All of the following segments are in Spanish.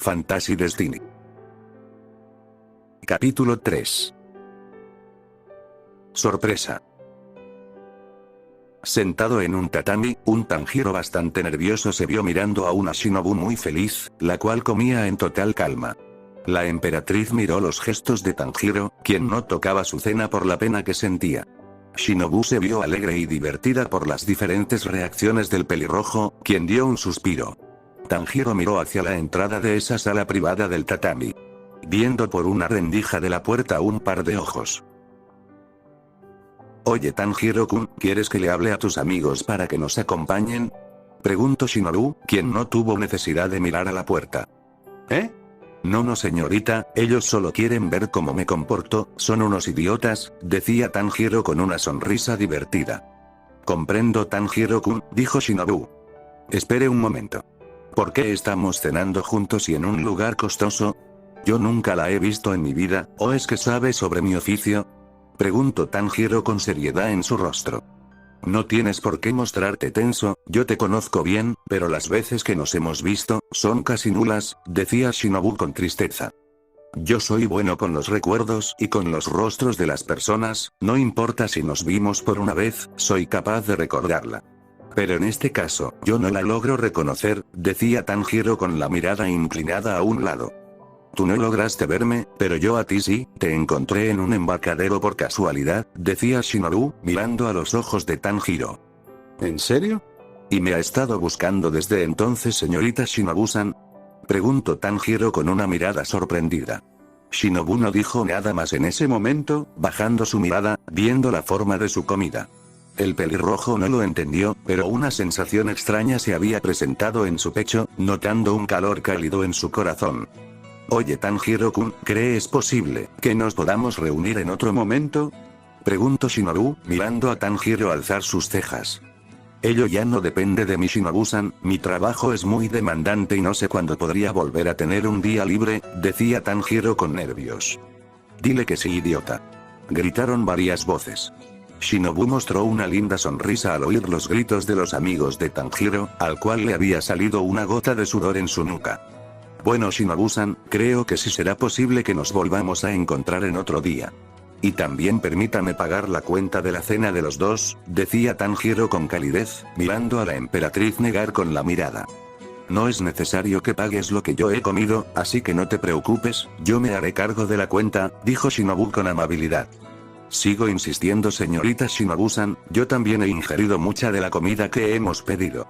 Fantasy Destiny. Capítulo 3. Sorpresa. Sentado en un tatami, un Tanjiro bastante nervioso se vio mirando a una Shinobu muy feliz, la cual comía en total calma. La emperatriz miró los gestos de Tanjiro, quien no tocaba su cena por la pena que sentía. Shinobu se vio alegre y divertida por las diferentes reacciones del pelirrojo, quien dio un suspiro. Tanjiro miró hacia la entrada de esa sala privada del tatami, viendo por una rendija de la puerta un par de ojos. Oye Tanjiro-kun, ¿quieres que le hable a tus amigos para que nos acompañen? Preguntó Shinobu, quien no tuvo necesidad de mirar a la puerta. ¿Eh? No señorita, ellos solo quieren ver cómo me comporto, son unos idiotas, decía Tanjiro con una sonrisa divertida. Comprendo Tanjiro-kun, dijo Shinobu. Espere un momento. ¿Por qué estamos cenando juntos y en un lugar costoso? Yo nunca la he visto en mi vida, ¿o es que sabe sobre mi oficio? Preguntó Tanjiro con seriedad en su rostro. No tienes por qué mostrarte tenso, yo te conozco bien, pero las veces que nos hemos visto, son casi nulas, decía Shinobu con tristeza. Yo soy bueno con los recuerdos y con los rostros de las personas, no importa si nos vimos por una vez, soy capaz de recordarla. Pero en este caso, yo no la logro reconocer, decía Tanjiro con la mirada inclinada a un lado. Tú no lograste verme, pero yo a ti sí, te encontré en un embarcadero por casualidad, decía Shinobu, mirando a los ojos de Tanjiro. ¿En serio? ¿Y me ha estado buscando desde entonces, señorita Shinobu-san? Preguntó Tanjiro con una mirada sorprendida. Shinobu no dijo nada más en ese momento, bajando su mirada, viendo la forma de su comida. El pelirrojo no lo entendió, pero una sensación extraña se había presentado en su pecho, notando un calor cálido en su corazón. Oye Tanjiro-kun, ¿crees posible que nos podamos reunir en otro momento? Preguntó Shinobu, mirando a Tanjiro alzar sus cejas. Ello ya no depende de mí Shinobu-san, mi trabajo es muy demandante y no sé cuándo podría volver a tener un día libre, decía Tanjiro con nervios. Dile que sí, idiota. Gritaron varias voces. Shinobu mostró una linda sonrisa al oír los gritos de los amigos de Tanjiro, al cual le había salido una gota de sudor en su nuca. Bueno Shinobu-san, creo que sí será posible que nos volvamos a encontrar en otro día. Y también permítame pagar la cuenta de la cena de los dos, decía Tanjiro con calidez, mirando a la emperatriz negar con la mirada. No es necesario que pagues lo que yo he comido, así que no te preocupes, yo me haré cargo de la cuenta, dijo Shinobu con amabilidad. Sigo insistiendo señorita Shinobu-san, yo también he ingerido mucha de la comida que hemos pedido.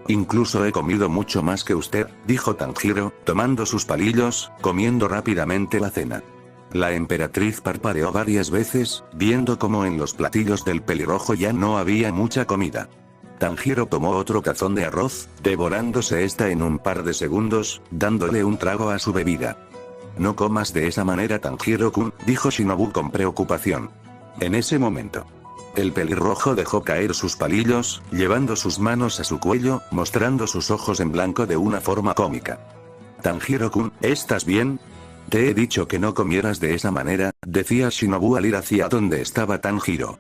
Incluso he comido mucho más que usted, dijo Tanjiro, tomando sus palillos, comiendo rápidamente la cena. La emperatriz parpadeó varias veces, viendo cómo en los platillos del pelirrojo ya no había mucha comida. Tanjiro tomó otro tazón de arroz, devorándose esta en un par de segundos, dándole un trago a su bebida. No comas de esa manera Tanjiro-kun, dijo Shinobu con preocupación. En ese momento, el pelirrojo dejó caer sus palillos, llevando sus manos a su cuello, mostrando sus ojos en blanco de una forma cómica. Tanjiro-kun, ¿estás bien? Te he dicho que no comieras de esa manera, decía Shinobu al ir hacia donde estaba Tanjiro.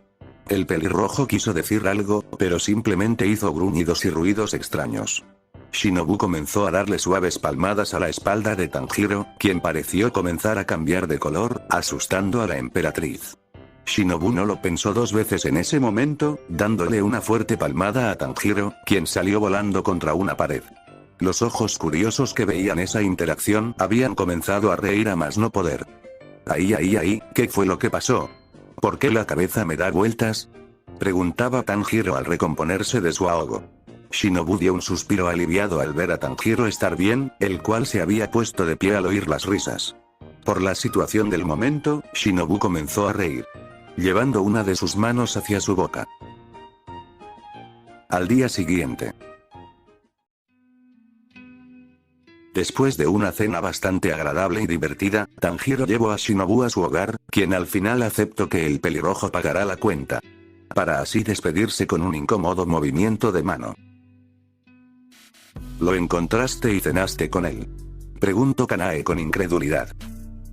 El pelirrojo quiso decir algo, pero simplemente hizo gruñidos y ruidos extraños. Shinobu comenzó a darle suaves palmadas a la espalda de Tanjiro, quien pareció comenzar a cambiar de color, asustando a la emperatriz. Shinobu no lo pensó dos veces en ese momento, dándole una fuerte palmada a Tanjiro, quien salió volando contra una pared. Los ojos curiosos que veían esa interacción habían comenzado a reír a más no poder. Ahí, ¿qué fue lo que pasó? ¿Por qué la cabeza me da vueltas? Preguntaba Tanjiro al recomponerse de su ahogo. Shinobu dio un suspiro aliviado al ver a Tanjiro estar bien, el cual se había puesto de pie al oír las risas. Por la situación del momento, Shinobu comenzó a reír, llevando una de sus manos hacia su boca. Al día siguiente, después de una cena bastante agradable y divertida, Tanjiro llevó a Shinobu a su hogar, quien al final aceptó que el pelirrojo pagará la cuenta, para así despedirse con un incómodo movimiento de mano. ¿Lo encontraste y cenaste con él?, preguntó Kanae con incredulidad.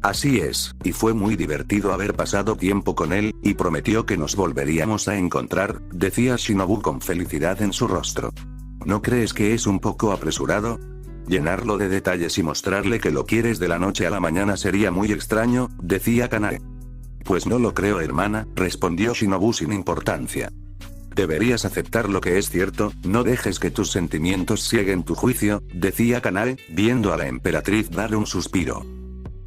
Así es, y fue muy divertido haber pasado tiempo con él, y prometió que nos volveríamos a encontrar, decía Shinobu con felicidad en su rostro. ¿No crees que es un poco apresurado? Llenarlo de detalles y mostrarle que lo quieres de la noche a la mañana sería muy extraño, decía Kanae. Pues no lo creo, hermana, respondió Shinobu sin importancia. Deberías aceptar lo que es cierto, no dejes que tus sentimientos cieguen tu juicio, decía Kanae, viendo a la emperatriz dar un suspiro.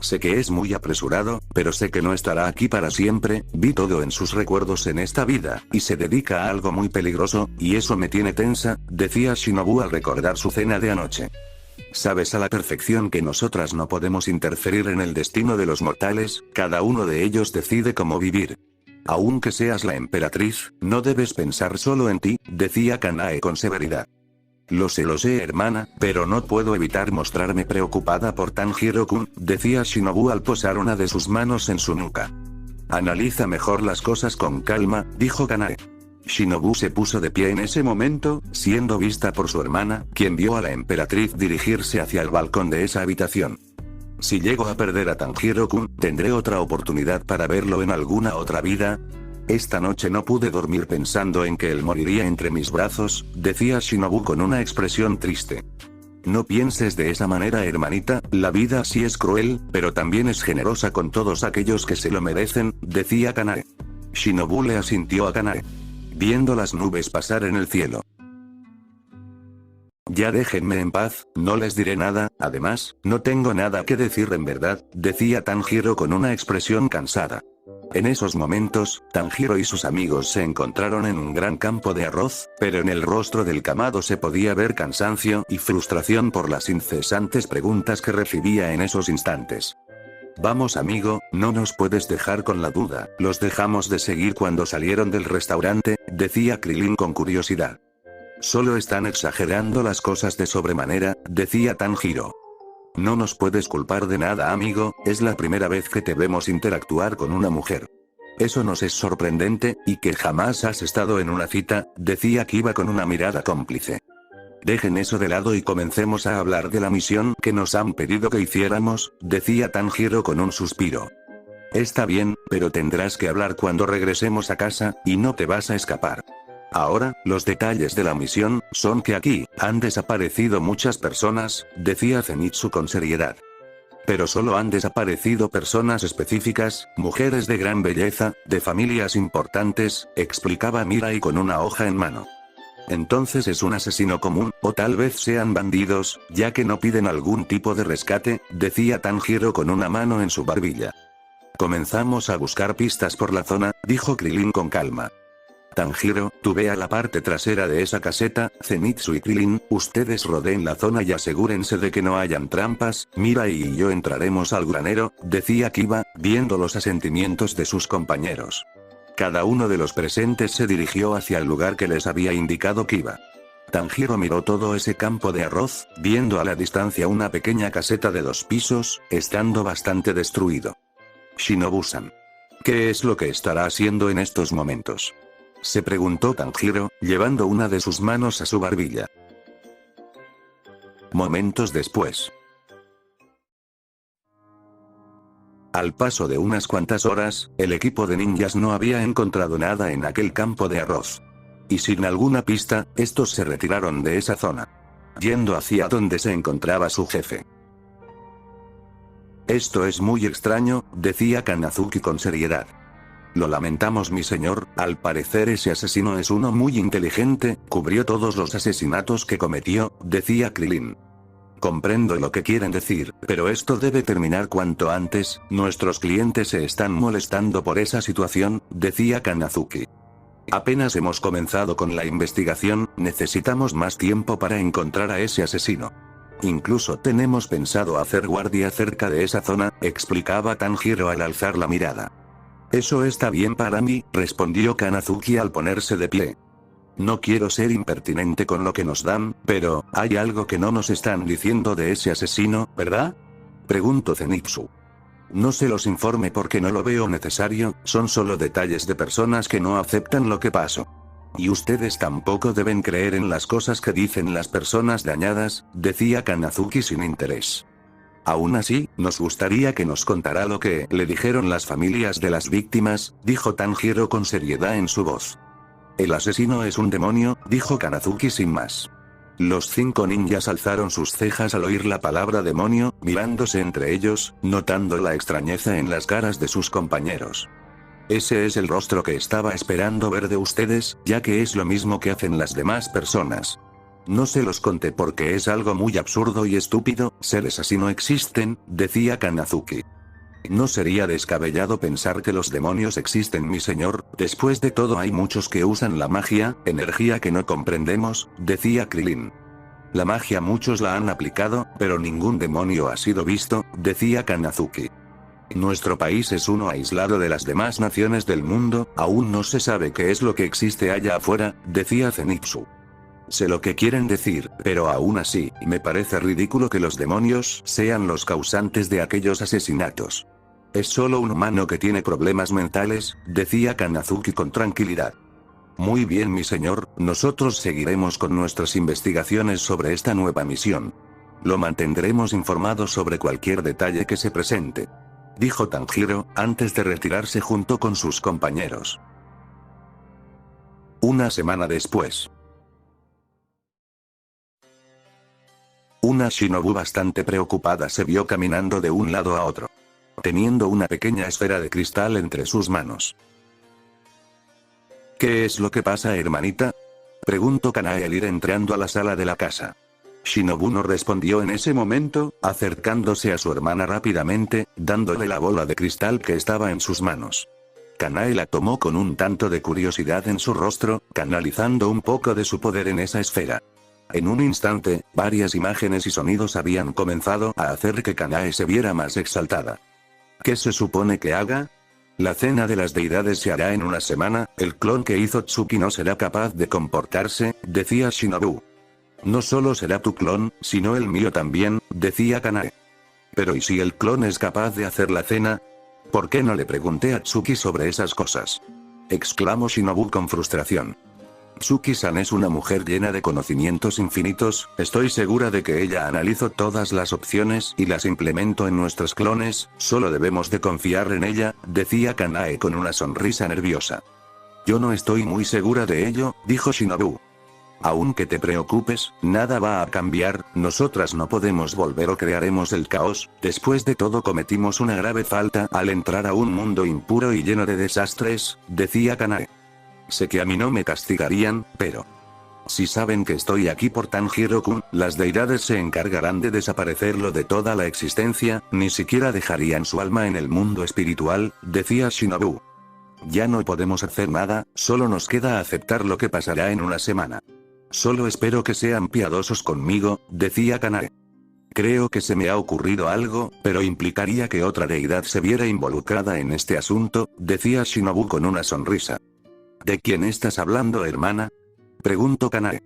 Sé que es muy apresurado, pero sé que no estará aquí para siempre, vi todo en sus recuerdos en esta vida, y se dedica a algo muy peligroso, y eso me tiene tensa, decía Shinobu al recordar su cena de anoche. Sabes a la perfección que nosotras no podemos interferir en el destino de los mortales, cada uno de ellos decide cómo vivir. Aunque seas la emperatriz, no debes pensar solo en ti, decía Kanae con severidad. Lo sé hermana, pero no puedo evitar mostrarme preocupada por Tanjiro-kun, decía Shinobu al posar una de sus manos en su nuca. Analiza mejor las cosas con calma, dijo Kanae. Shinobu se puso de pie en ese momento, siendo vista por su hermana, quien vio a la emperatriz dirigirse hacia el balcón de esa habitación. Si llego a perder a Tanjiro-kun, ¿tendré otra oportunidad para verlo en alguna otra vida? Esta noche no pude dormir pensando en que él moriría entre mis brazos, decía Shinobu con una expresión triste. No pienses de esa manera, hermanita, la vida sí es cruel, pero también es generosa con todos aquellos que se lo merecen, decía Kanae. Shinobu le asintió a Kanae. Viendo las nubes pasar en el cielo. Ya déjenme en paz, no les diré nada, además, no tengo nada que decir en verdad, decía Tanjiro con una expresión cansada. En esos momentos, Tanjiro y sus amigos se encontraron en un gran campo de arroz, pero en el rostro del Kamado se podía ver cansancio y frustración por las incesantes preguntas que recibía en esos instantes. Vamos amigo, no nos puedes dejar con la duda, los dejamos de seguir cuando salieron del restaurante, decía Krilin con curiosidad. Solo están exagerando las cosas de sobremanera, decía Tanjiro. No nos puedes culpar de nada amigo, es la primera vez que te vemos interactuar con una mujer. Eso nos es sorprendente, y que jamás has estado en una cita, decía Kiba con una mirada cómplice. Dejen eso de lado y comencemos a hablar de la misión que nos han pedido que hiciéramos, decía Tanjiro con un suspiro. Está bien, pero tendrás que hablar cuando regresemos a casa, y no te vas a escapar. Ahora, los detalles de la misión, son que aquí, han desaparecido muchas personas, decía Zenitsu con seriedad. Pero solo han desaparecido personas específicas, mujeres de gran belleza, de familias importantes, explicaba Mirai con una hoja en mano. Entonces es un asesino común, o tal vez sean bandidos, ya que no piden algún tipo de rescate, decía Tanjiro con una mano en su barbilla. Comenzamos a buscar pistas por la zona, dijo Krilin con calma. Tanjiro, tú ve a la parte trasera de esa caseta, Zenitsu y Krilin, ustedes rodeen la zona y asegúrense de que no hayan trampas, Mirai y yo entraremos al granero, decía Kiba, viendo los asentimientos de sus compañeros. Cada uno de los presentes se dirigió hacia el lugar que les había indicado Kiba. Tanjiro miró todo ese campo de arroz, viendo a la distancia una pequeña caseta de 2 pisos, estando bastante destruido. Shinobu-san. ¿Qué es lo que estará haciendo en estos momentos? Se preguntó Tanjiro, llevando una de sus manos a su barbilla. Momentos después. Al paso de unas cuantas horas, el equipo de ninjas no había encontrado nada en aquel campo de arroz. Y sin alguna pista, estos se retiraron de esa zona, yendo hacia donde se encontraba su jefe. Esto es muy extraño, decía Kanazuki con seriedad. Lo lamentamos mi señor, al parecer ese asesino es uno muy inteligente, cubrió todos los asesinatos que cometió, decía Krilin. Comprendo lo que quieren decir, pero esto debe terminar cuanto antes, nuestros clientes se están molestando por esa situación, decía Kanazuki. Apenas hemos comenzado con la investigación, necesitamos más tiempo para encontrar a ese asesino. Incluso tenemos pensado hacer guardia cerca de esa zona, explicaba Tanjiro al alzar la mirada. Eso está bien para mí, respondió Kanazuki al ponerse de pie. No quiero ser impertinente con lo que nos dan, pero, hay algo que no nos están diciendo de ese asesino, ¿verdad? Preguntó Zenitsu. No se los informe porque no lo veo necesario, son solo detalles de personas que no aceptan lo que pasó. Y ustedes tampoco deben creer en las cosas que dicen las personas dañadas, decía Kanazuki sin interés. Aún así, nos gustaría que nos contara lo que le dijeron las familias de las víctimas, dijo Tanjiro con seriedad en su voz. El asesino es un demonio, dijo Kanazuki sin más. Los 5 ninjas alzaron sus cejas al oír la palabra demonio, mirándose entre ellos, notando la extrañeza en las caras de sus compañeros. Ese es el rostro que estaba esperando ver de ustedes, ya que es lo mismo que hacen las demás personas. No se los conté porque es algo muy absurdo y estúpido, seres así no existen, decía Kanazuki. No sería descabellado pensar que los demonios existen, mi señor, después de todo hay muchos que usan la magia, energía que no comprendemos, decía Krilin. La magia muchos la han aplicado, pero ningún demonio ha sido visto, decía Kanazuki. Nuestro país es uno aislado de las demás naciones del mundo, aún no se sabe qué es lo que existe allá afuera, decía Zenitsu. Sé lo que quieren decir, pero aún así, me parece ridículo que los demonios sean los causantes de aquellos asesinatos. Es solo un humano que tiene problemas mentales, decía Kanazuki con tranquilidad. Muy bien, mi señor, nosotros seguiremos con nuestras investigaciones sobre esta nueva misión. Lo mantendremos informado sobre cualquier detalle que se presente, dijo Tanjiro, antes de retirarse junto con sus compañeros. Una semana después. Una shinobu bastante preocupada se vio caminando de un lado a otro, teniendo una pequeña esfera de cristal entre sus manos. ¿Qué es lo que pasa, hermanita?, preguntó Kanae al ir entrando a la sala de la casa. Shinobu no respondió en ese momento, acercándose a su hermana rápidamente, dándole la bola de cristal que estaba en sus manos. Kanae la tomó con un tanto de curiosidad en su rostro, canalizando un poco de su poder en esa esfera. En un instante, varias imágenes y sonidos habían comenzado a hacer que Kanae se viera más exaltada. ¿Qué se supone que haga? La cena de las deidades se hará en una semana, el clon que hizo Tsuki no será capaz de comportarse, decía Shinobu. No solo será tu clon, sino el mío también, decía Kanae. Pero ¿y si el clon es capaz de hacer la cena? ¿Por qué no le pregunté a Tsuki sobre esas cosas?, exclamó Shinobu con frustración. Tsuki-san es una mujer llena de conocimientos infinitos, estoy segura de que ella analizó todas las opciones y las implementó en nuestros clones, solo debemos de confiar en ella, decía Kanae con una sonrisa nerviosa. Yo no estoy muy segura de ello, dijo Shinobu. Aunque te preocupes, nada va a cambiar, nosotras no podemos volver o crearemos el caos, después de todo cometimos una grave falta al entrar a un mundo impuro y lleno de desastres, decía Kanae. Sé que a mí no me castigarían, pero... si saben que estoy aquí por Tanjiro-kun, las deidades se encargarán de desaparecerlo de toda la existencia, ni siquiera dejarían su alma en el mundo espiritual, decía Shinobu. Ya no podemos hacer nada, solo nos queda aceptar lo que pasará en una semana. Solo espero que sean piadosos conmigo, decía Kanae. Creo que se me ha ocurrido algo, pero implicaría que otra deidad se viera involucrada en este asunto, decía Shinobu con una sonrisa. ¿De quién estás hablando, hermana?, preguntó Kanae.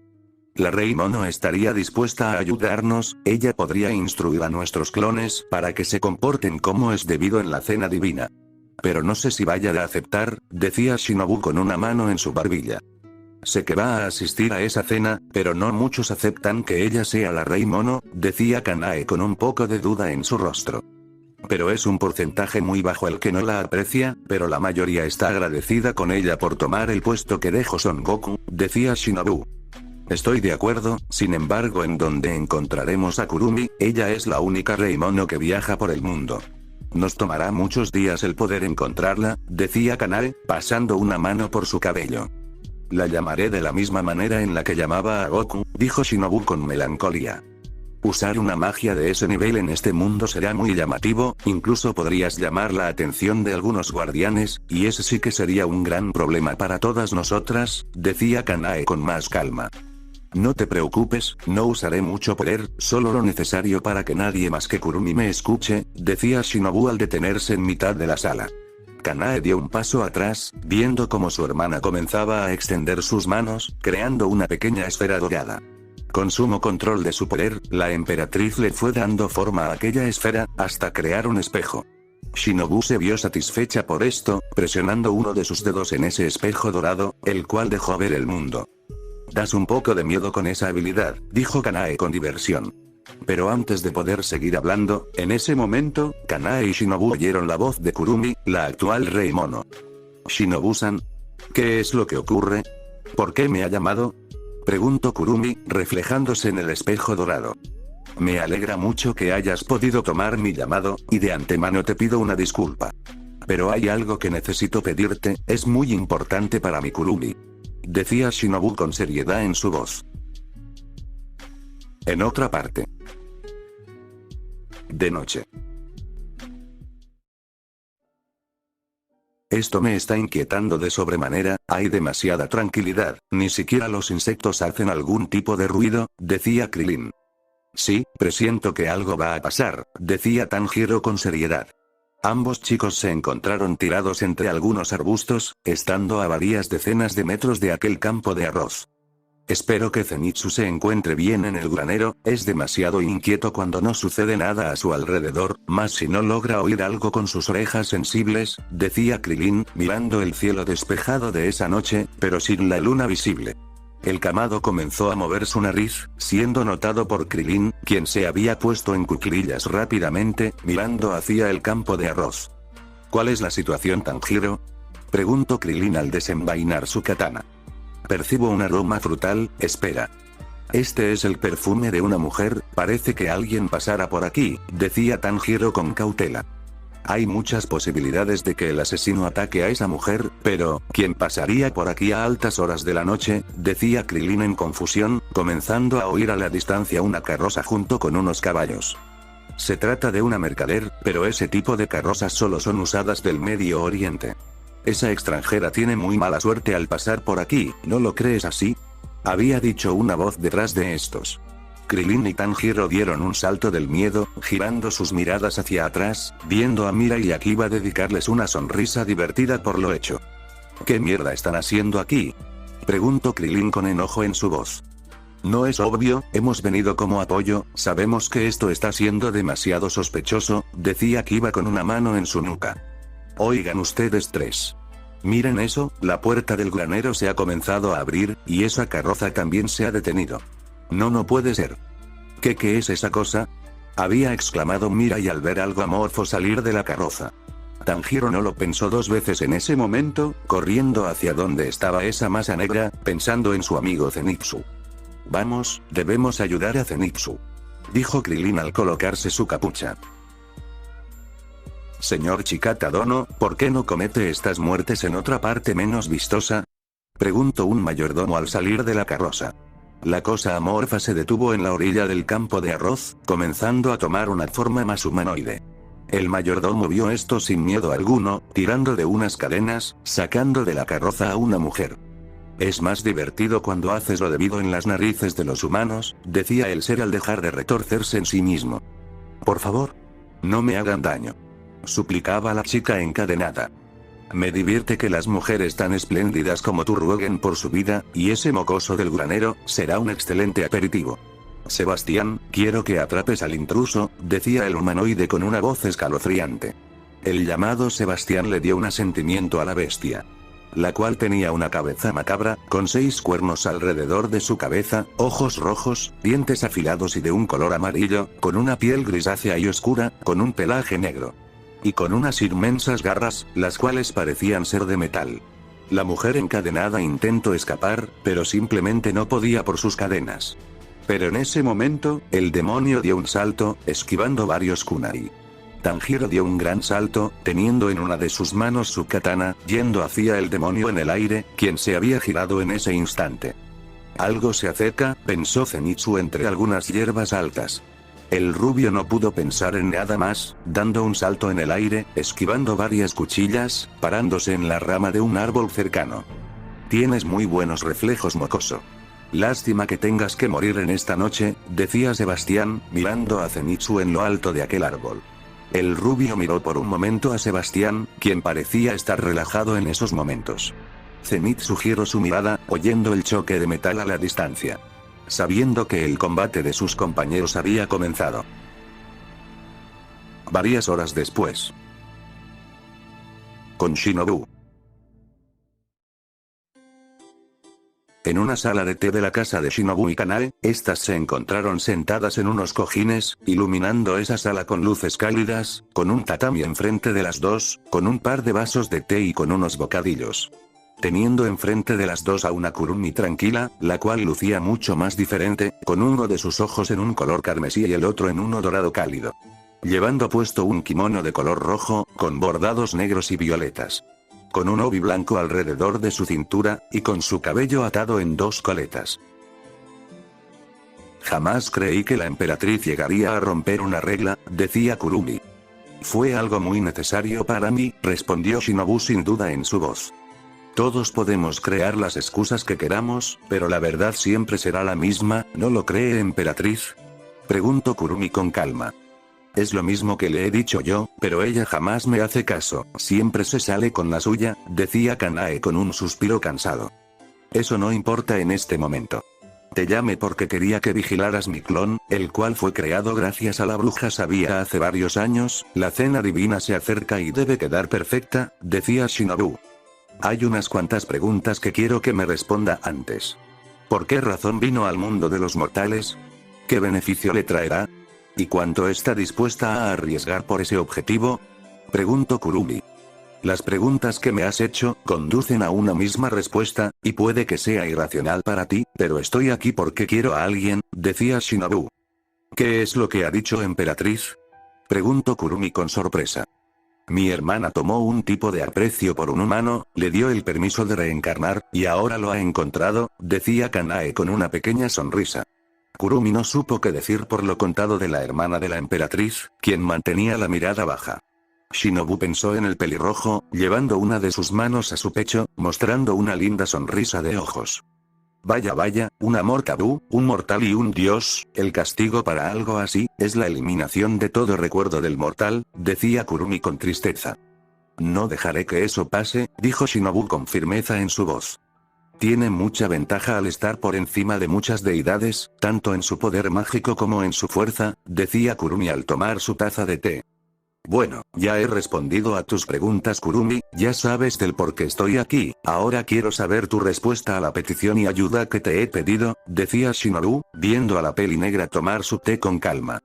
La Rey Mono estaría dispuesta a ayudarnos, ella podría instruir a nuestros clones para que se comporten como es debido en la cena divina. Pero no sé si vaya a aceptar, decía Shinobu con una mano en su barbilla. Sé que va a asistir a esa cena, pero no muchos aceptan que ella sea la Rey Mono, decía Kanae con un poco de duda en su rostro. Pero es un porcentaje muy bajo el que no la aprecia, pero la mayoría está agradecida con ella por tomar el puesto que dejó Son Goku, decía Shinobu. Estoy de acuerdo, sin embargo, en donde encontraremos a Kurumi, ella es la única Rey Mono que viaja por el mundo. Nos tomará muchos días el poder encontrarla, decía Kanae, pasando una mano por su cabello. La llamaré de la misma manera en la que llamaba a Goku, dijo Shinobu con melancolía. Usar una magia de ese nivel en este mundo será muy llamativo, incluso podrías llamar la atención de algunos guardianes, y ese sí que sería un gran problema para todas nosotras, decía Kanae con más calma. No te preocupes, no usaré mucho poder, solo lo necesario para que nadie más que Kurumi me escuche, decía Shinobu al detenerse en mitad de la sala. Kanae dio un paso atrás, viendo cómo su hermana comenzaba a extender sus manos, creando una pequeña esfera dorada. Con sumo control de su poder, la emperatriz le fue dando forma a aquella esfera, hasta crear un espejo. Shinobu se vio satisfecha por esto, presionando uno de sus dedos en ese espejo dorado, el cual dejó ver el mundo. Das un poco de miedo con esa habilidad, dijo Kanae con diversión. Pero antes de poder seguir hablando, en ese momento, Kanae y Shinobu oyeron la voz de Kurumi, la actual Rey Mono. Shinobu-san. ¿Qué es lo que ocurre? ¿Por qué me ha llamado? Preguntó Kurumi, reflejándose en el espejo dorado. Me alegra mucho que hayas podido tomar mi llamado, y de antemano te pido una disculpa. Pero hay algo que necesito pedirte, es muy importante para mi Kurumi. Decía Shinobu con seriedad en su voz. En otra parte. De noche. Esto me está inquietando de sobremanera, hay demasiada tranquilidad, ni siquiera los insectos hacen algún tipo de ruido, decía Krilin. Sí, presiento que algo va a pasar, decía Tanjiro con seriedad. Ambos chicos se encontraron tirados entre algunos arbustos, estando a varias decenas de metros de aquel campo de arroz. Espero que Zenitsu se encuentre bien en el granero, es demasiado inquieto cuando no sucede nada a su alrededor, más si no logra oír algo con sus orejas sensibles, decía Krilin, mirando el cielo despejado de esa noche, pero sin la luna visible. El camado comenzó a mover su nariz, siendo notado por Krilin, quien se había puesto en cuclillas rápidamente, mirando hacia el campo de arroz. ¿Cuál es la situación, Tanjiro? Preguntó Krilin al desenvainar su katana. Percibo un aroma frutal, espera. Este es el perfume de una mujer, parece que alguien pasara por aquí, decía Tanjiro con cautela. Hay muchas posibilidades de que el asesino ataque a esa mujer, pero, ¿quién pasaría por aquí a altas horas de la noche? Decía Krilin en confusión, comenzando a oír a la distancia una carroza junto con unos caballos. Se trata de una mercader, pero ese tipo de carrozas solo son usadas del Medio Oriente. Esa extranjera tiene muy mala suerte al pasar por aquí, ¿no lo crees así? Había dicho una voz detrás de estos. Krilin y Tanjiro dieron un salto del miedo, girando sus miradas hacia atrás, viendo a Mira y Akiba dedicarles una sonrisa divertida por lo hecho. ¿Qué mierda están haciendo aquí? Preguntó Krilin con enojo en su voz. No es obvio, hemos venido como apoyo, sabemos que esto está siendo demasiado sospechoso, decía Akiba con una mano en su nuca. Oigan ustedes tres. Miren eso, la puerta del granero se ha comenzado a abrir, y esa carroza también se ha detenido. No puede ser. ¿Qué es esa cosa? Había exclamado Mirai al ver algo amorfo salir de la carroza. Tanjiro no lo pensó dos veces en ese momento, corriendo hacia donde estaba esa masa negra, pensando en su amigo Zenitsu. Vamos, debemos ayudar a Zenitsu. Dijo Krilin al colocarse su capucha. Señor Chikata Dono, ¿por qué no comete estas muertes en otra parte menos vistosa? Preguntó un mayordomo al salir de la carroza. La cosa amorfa se detuvo en la orilla del campo de arroz, comenzando a tomar una forma más humanoide. El mayordomo vio esto sin miedo alguno, tirando de unas cadenas, sacando de la carroza a una mujer. Es más divertido cuando haces lo debido en las narices de los humanos, decía el ser al dejar de retorcerse en sí mismo. Por favor, no me hagan daño. Suplicaba la chica encadenada. Me divierte que las mujeres tan espléndidas como tú rueguen por su vida, y ese mocoso del granero, será un excelente aperitivo. Sebastián, quiero que atrapes al intruso, decía el humanoide con una voz escalofriante. El llamado Sebastián le dio un asentimiento a la bestia. La cual tenía una cabeza macabra, con 6 cuernos alrededor de su cabeza, ojos rojos, dientes afilados y de un color amarillo, con una piel grisácea y oscura, con un pelaje negro. Y con unas inmensas garras, las cuales parecían ser de metal. La mujer encadenada intentó escapar, pero simplemente no podía por sus cadenas. Pero en ese momento, el demonio dio un salto, esquivando varios kunai. Tanjiro dio un gran salto, teniendo en una de sus manos su katana, yendo hacia el demonio en el aire, quien se había girado en ese instante. Algo se acerca, pensó Zenitsu entre algunas hierbas altas. El rubio no pudo pensar en nada más, dando un salto en el aire, esquivando varias cuchillas, parándose en la rama de un árbol cercano. Tienes muy buenos reflejos, mocoso. Lástima que tengas que morir en esta noche, decía Sebastián, mirando a Zenitsu en lo alto de aquel árbol. El rubio miró por un momento a Sebastián, quien parecía estar relajado en esos momentos. Zenitsu giró su mirada, oyendo el choque de metal a la distancia. Sabiendo que el combate de sus compañeros había comenzado. Varias horas después. Con Shinobu. En una sala de té de la casa de Shinobu y Kanae, estas se encontraron sentadas en unos cojines, iluminando esa sala con luces cálidas, con un tatami enfrente de las dos, con un par de vasos de té y con unos bocadillos. teniendo enfrente de las dos a una Kurumi tranquila, la cual lucía mucho más diferente, con uno de sus ojos en un color carmesí y el otro en uno dorado cálido. Llevando puesto un kimono de color rojo, con bordados negros y violetas. Con un obi blanco alrededor de su cintura, y con su cabello atado en dos coletas. Jamás creí que la emperatriz llegaría a romper una regla, decía Kurumi. Fue algo muy necesario para mí, respondió Shinobu sin duda en su voz. Todos podemos crear las excusas que queramos, pero la verdad siempre será la misma, ¿no lo cree, emperatriz? Preguntó Kurumi con calma. Es lo mismo que le he dicho yo, pero ella jamás me hace caso, siempre se sale con la suya, decía Kanae con un suspiro cansado. Eso no importa en este momento. Te llamé porque quería que vigilaras mi clon, el cual fue creado gracias a la bruja sabia hace varios años, la cena divina se acerca y debe quedar perfecta, decía Shinobu. Hay unas cuantas preguntas que quiero que me responda antes. ¿Por qué razón vino al mundo de los mortales? ¿Qué beneficio le traerá? ¿Y cuánto está dispuesta a arriesgar por ese objetivo? Preguntó Kurumi. Las preguntas que me has hecho, conducen a una misma respuesta, y puede que sea irracional para ti, pero estoy aquí porque quiero a alguien, decía Shinobu. ¿Qué es lo que ha dicho emperatriz? Preguntó Kurumi con sorpresa. Mi hermana tomó un tipo de aprecio por un humano, le dio el permiso de reencarnar, y ahora lo ha encontrado, decía Kanae con una pequeña sonrisa. Kurumi no supo qué decir por lo contado de la hermana de la emperatriz, quien mantenía la mirada baja. Shinobu pensó en el pelirrojo, llevando una de sus manos a su pecho, mostrando una linda sonrisa de ojos. Vaya vaya, un amor tabú, un mortal y un dios, el castigo para algo así, es la eliminación de todo recuerdo del mortal, decía Kurumi con tristeza. No dejaré que eso pase, dijo Shinobu con firmeza en su voz. Tiene mucha ventaja al estar por encima de muchas deidades, tanto en su poder mágico como en su fuerza, decía Kurumi al tomar su taza de té. Bueno, ya he respondido a tus preguntas, Kurumi, ya sabes del por qué estoy aquí, ahora quiero saber tu respuesta a la petición y ayuda que te he pedido, decía Shinobu, viendo a la peli negra tomar su té con calma.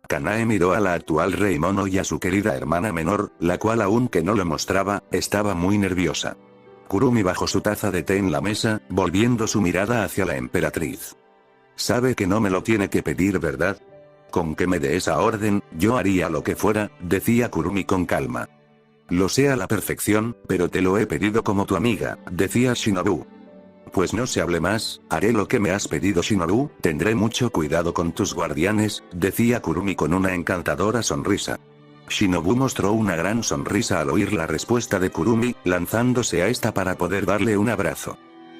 Kanae miró a la actual rey mono y a su querida hermana menor, la cual aunque no lo mostraba, estaba muy nerviosa. Kurumi bajó su taza de té en la mesa, volviendo su mirada hacia la emperatriz. Sabe que no me lo tiene que pedir, ¿verdad? Con que me dé esa orden, yo haría lo que fuera, decía Kurumi con calma. Lo sé a la perfección, pero te lo he pedido como tu amiga, decía Shinobu. Pues no se hable más, haré lo que me has pedido, Shinobu, tendré mucho cuidado con tus guardianes, decía Kurumi con una encantadora sonrisa. Shinobu mostró una gran sonrisa al oír la respuesta de Kurumi, lanzándose a esta para poder darle un abrazo.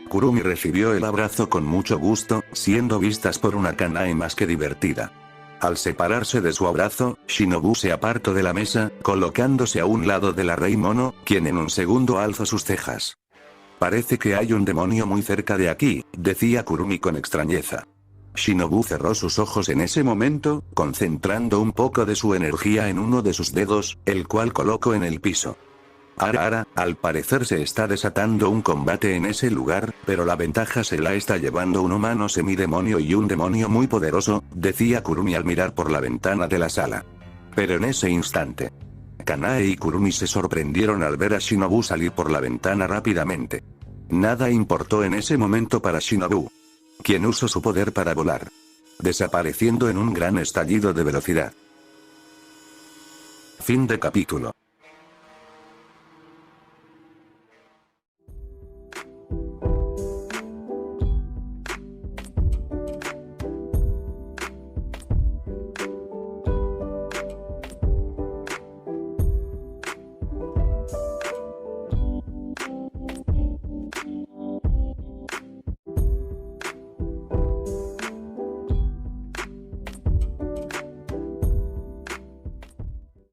Kurumi recibió el abrazo con mucho gusto, siendo vistas por una Kanae más que divertida. Al separarse de su abrazo, Shinobu se apartó de la mesa, colocándose a un lado de la rey mono, quien en un segundo alzó sus cejas. Parece que hay un demonio muy cerca de aquí, decía Kurumi con extrañeza. Shinobu cerró sus ojos en ese momento, concentrando un poco de su energía en uno de sus dedos, el cual colocó en el piso. Ahora, al parecer se está desatando un combate en ese lugar, pero la ventaja se la está llevando un humano semidemonio y un demonio muy poderoso, decía Kurumi al mirar por la ventana de la sala. Pero en ese instante, Kanae y Kurumi se sorprendieron al ver a Shinobu salir por la ventana rápidamente. Nada importó en ese momento para Shinobu, quien usó su poder para volar, desapareciendo en un gran estallido de velocidad. Fin de capítulo.